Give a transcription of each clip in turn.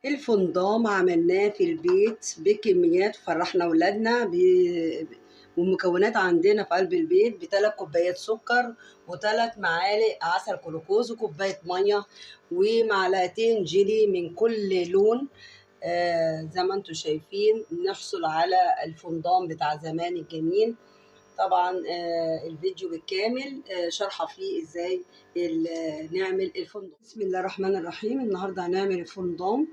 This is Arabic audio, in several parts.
الفندام عملناه في البيت بكميات، فرحنا ولادنا ومكونات عندنا في قلب البيت ب3 كوبايات سكر و3 معالق عسل كلوكوز وكوباية مية ومعلقتين جيلي من كل لون. زي ما انتم شايفين نحصل على الفندام بتاع زمان الجميل. طبعا الفيديو بالكامل شرحه فيه ازاي نعمل الفندام. بسم الله الرحمن الرحيم. النهارده هنعمل الفندام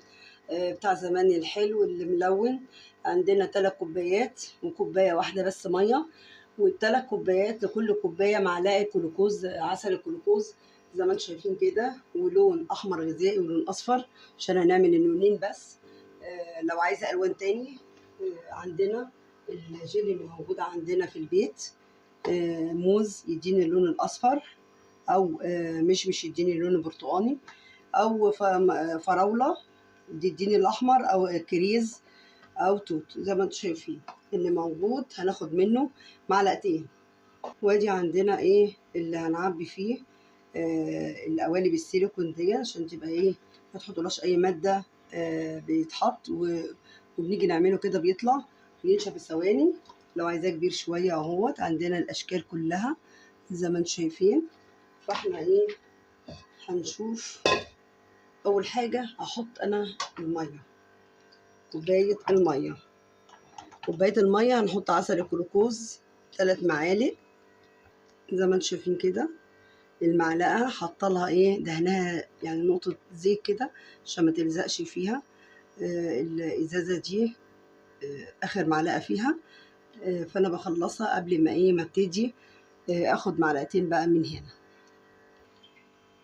بتاع زمان الحلو اللي ملون. عندنا 3 كوبايات وكوبايه واحده بس ميه، وال3 كوبايات لكل كوبايه معلقه جلوكوز، عسل الجلوكوز زي ما انتم شايفين كده، ولون احمر غذائي ولون اصفر عشان هنعمل اللونين بس. لو عايزه الوان تاني عندنا الجيلي اللي موجود عندنا في البيت، موز يديني اللون الاصفر، او مش يديني اللون البرتقاني، او فراوله يديني الاحمر، او كريز او توت زي ما انتم شايفين. اللي موجود هناخد منه معلقتين. وادي عندنا ايه اللي هنعبي فيه القوالب السيليكون دي عشان تبقى ايه ما تحطولهاش اي ماده بيتحط وبنيجي نعمله كده بيطلع وينشف في ثواني. لو عايزاه كبير شويه اهوت عندنا الاشكال كلها زي ما انتم شايفين. فاحنا ايه هنشوف. اول حاجه هحط انا الميه، كوبايه الميه هنحط عسل الجلوكوز 3 معالق زي ما انتم شايفين كده. المعلقه حاطه لها ايه دهنها يعني نقطه زيت كده عشان ما تلزقش فيها. الازازه دي اخر معلقه فيها، فانا بخلصها قبل ما ابتدي اخد معلقتين بقى من هنا.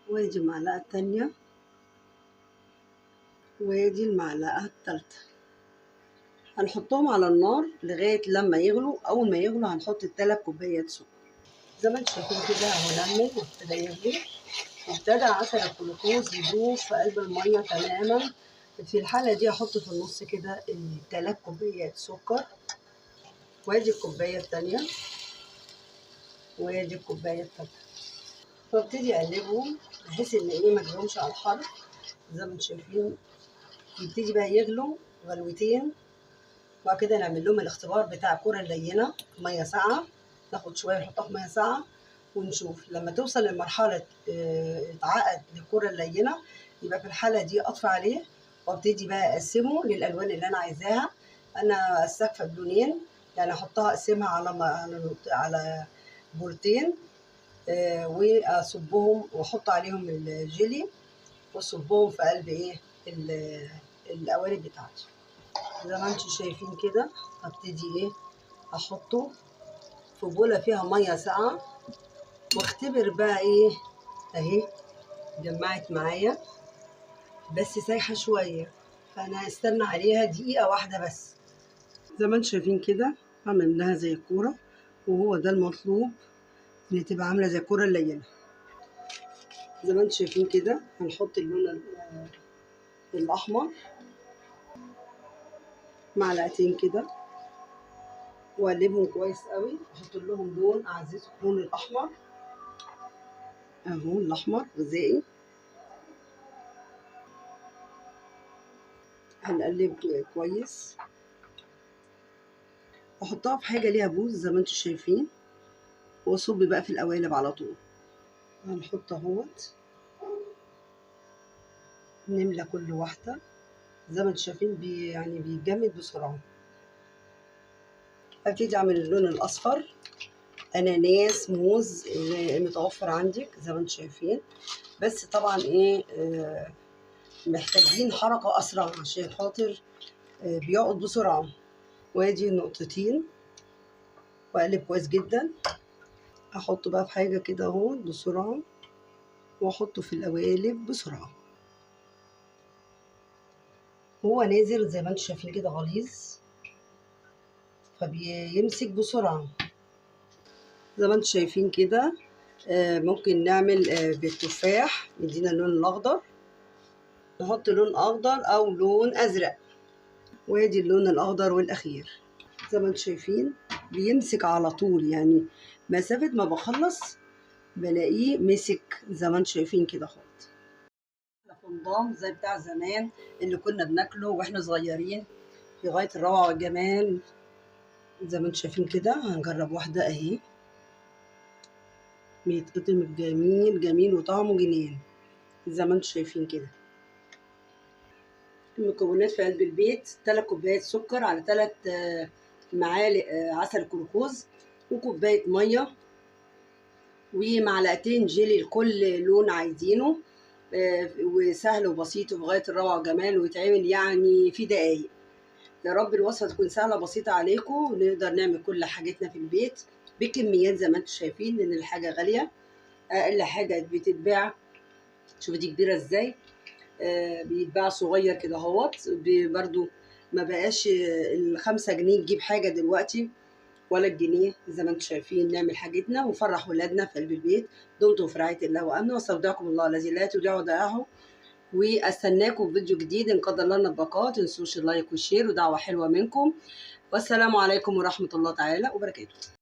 وادي المعلقه التانيه، وادي المعلقه التالته. هنحطهم على النار لغايه لما يغلوا. اول ما يغلوا هنحط ال3 كوبايات سكر زي ما انتم شايفين كده اهو. نعمل وابتدى يغلي، وابتدى عسل الجلوكوز يدوب في قلب الميه تماما. في الحاله دي هحط في النص كده ال3 كوبايات سكر، وادي الكوبايه التانيه، وادي الكوبايه التالته. وابتدي اقلبهم بحيث ان ايه ما اجيبهمش على الحر زي ما انتم شايفين. يبتدي بقى يغلوا غلوتين، وبعد كده نعمل لهم الاختبار بتاع الكرة اللينة ميه ساقعه. ناخد شويه نحطها في ميه ساقعه ونشوف. لما توصل لمرحله اتعقد للكرة اللينه يبقى في الحاله دي اطفي عليه وابتدي بقى اقسمه للالوان اللي انا عايزاها. انا استكفى بلونين، يعني احطها اقسمها على بولتين واصبهم واحط عليهم الجيلي واصبهم في قلب ايه القوالب بتاعتي زي ما انتم شايفين كده. هبتدي ايه احطه في بوله فيها ميه ساقعه واختبر بقى ايه. اهي جمعت معايا بس سايحه شويه، فانا هستنى عليها دقيقه واحده بس. زي ما انتم شايفين كده عملناها زي الكوره، وهو ده المطلوب ان تبقى عامله زي الكوره اللينه. زي ما انتم شايفين كده هنحط اللون الاحمر معلقتين كده واقلبهم كويس قوي. احط لهم لون اعززه اللون الاحمر اهو، الاحمر غذائي. هنقلب كويس واحطها في حاجه ليها بوز زي ما انتم شايفين، واصب بقى في القوالب على طول. هنحط اهوت نملى كل واحده زي ما انتم شايفين يعني بيتجمد بسرعه. هبتدي اعمل اللون الاصفر، اناناس، موز متوفر عندك زي ما انتم شايفين. بس طبعا ايه محتاجين حركه اسرع عشان خاطر بيقعد بسرعه. وادي نقطتين واقلب كويس جدا. احطه بقى في حاجه كده اهو بسرعه واحطه في القوالب بسرعه. هو نازل زي ما انتم شايفين كده غليظ فبيمسك بسرعه زي ما انتم شايفين كده. ممكن نعمل بالتفاح يدينا اللون الاخضر، نحط لون اخضر او لون ازرق. وادي اللون الاخضر والاخير زي ما انتم شايفين بيمسك على طول، يعني مسافه ما بخلص بلاقيه مسك زي ما انتم شايفين كده خالص. نضام زي بتاع زمان اللي كنا بناكله واحنا صغيرين في غاية الروعة والجمال. زي ما انتم شايفين كده هنجرب واحدة اهي، بيتقطم جميل جميل وطعمه جنين زي ما انتم شايفين كده. المكونات في قلب البيت 3 كوبايات سكر على 3 معالق عسل كلوكوز، وكوباية مية، ومعلقتين جيلي لكل لون عايزينه. وسهل وبسيط وفي غاية الروعة والجمال، ويتعمل يعني في دقايق. يا رب الوصفة تكون سهلة بسيطة عليكم، ونقدر نعمل كل حاجتنا في البيت بكميات زي ما انتم شايفين، لأن الحاجة غالية. أقل حاجة بتتباع، شوفي دي كبيرة ازاي، بيتباع صغير كده اهوت برضو. ما بقاش ال5 جنيه تجيب حاجة دلوقتي، ولا الجنيه. زي ما انتم شايفين نعمل حاجتنا ونفرح ولادنا في قلب البيت. دمتم في رعاية الله وأمنه، واستودعكم الله الذي لا تضيع ودائعه. واستناكم في فيديو جديد ان قدر الله البقاء. تنسوش اللايك والشير ودعوة حلوة منكم. والسلام عليكم ورحمة الله تعالى وبركاته.